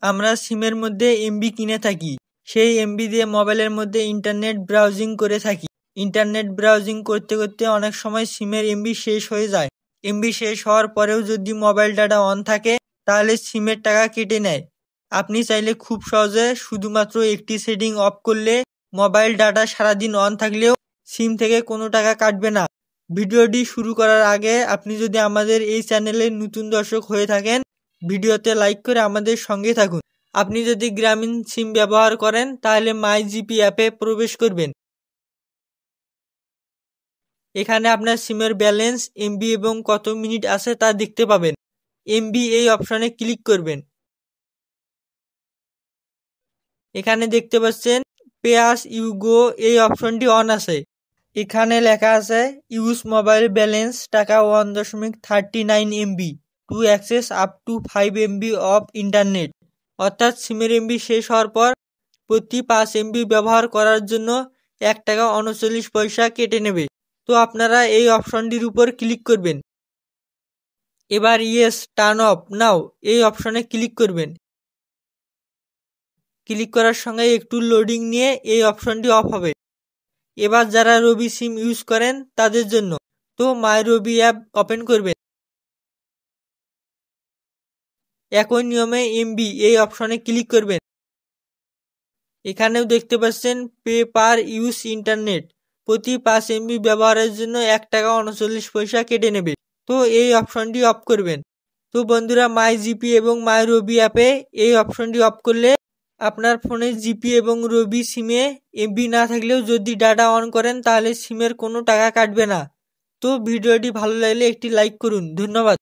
আমরা সিমের মধ্যে এমবি কিনে থাকি, সেই এমবি দিয়ে মোবাইলের মধ্যে ইন্টারনেট ব্রাউজিং করে থাকি। ইন্টারনেট ব্রাউজিং করতে করতে অনেক সময় সিমের এমবি শেষ হয়ে যায়। এমবি শেষ হওয়ার পরেও যদি মোবাইল ডাটা অন থাকে তাহলে সিমের টাকা কেটে নেয়। আপনি চাইলে খুব সহজে শুধুমাত্র একটি সেটিং অফ করলে মোবাইল ডাটা সারাদিন অন থাকলেও সিম থেকে কোনো টাকা কাটবে না। ভিডিওটি শুরু করার আগে আপনি যদি আমাদের এই চ্যানেলের নতুন দর্শক হয়ে থাকেন, ভিডিওতে লাইক করে আমাদের সঙ্গে থাকুন। আপনি যদি গ্রামীণ সিম ব্যবহার করেন তাহলে মাই জিপি অ্যাপে প্রবেশ করবেন। এখানে আপনার সিমের ব্যালেন্স, এমবি এবং কত মিনিট আছে তা দেখতে পাবেন। এমবি এই অপশনে ক্লিক করবেন। এখানে দেখতে পাচ্ছেন পে আস ইউ গো এই অপশনটি অন আছে। এখানে লেখা আছে ইউজ মোবাইল ব্যালেন্স টাকা 1.39 MB to access up to 5 MB of internet. অর্থাৎ সিমের এমবি শেষ হওয়ার পর প্রতি 5 এমবি ব্যবহার করার জন্য 1 টাকা 39 পয়সা কেটে নেবে। তো আপনারা এই অপশনটির উপর ক্লিক করবেন। এবার ইয়েস টার্ন অফ নাও এই অপশনে ক্লিক করবেন। ক্লিক করার সঙ্গে একটু লোডিং নিয়ে এই অপশনটি অফ হবে। এবার যারা রবি সিম ইউজ করেন তাদের জন্য, তো মাই রবি অ্যাপ ওপেন করবেন। একই নিয়মে এমবি এই অপশনে ক্লিক করবেন। এখানেও দেখতে পাচ্ছেন পে পার ইউজ ইন্টারনেট, প্রতি 5 এমবি ব্যবহারের জন্য 1 টাকা 39 পয়সা কেটে নেবে। তো এই অপশনটি অফ করবেন। তো বন্ধুরা, মাই জিপি এবং মাই রবি অ্যাপে এই অপশনটি অফ করলে আপনার ফোনে জিপি এবং রবি সিমে এমবি না থাকলেও যদি ডাটা অন করেন তাহলে সিমের কোনো টাকা কাটবে না। তো ভিডিওটি ভালো লাগলে একটি লাইক করুন। ধন্যবাদ।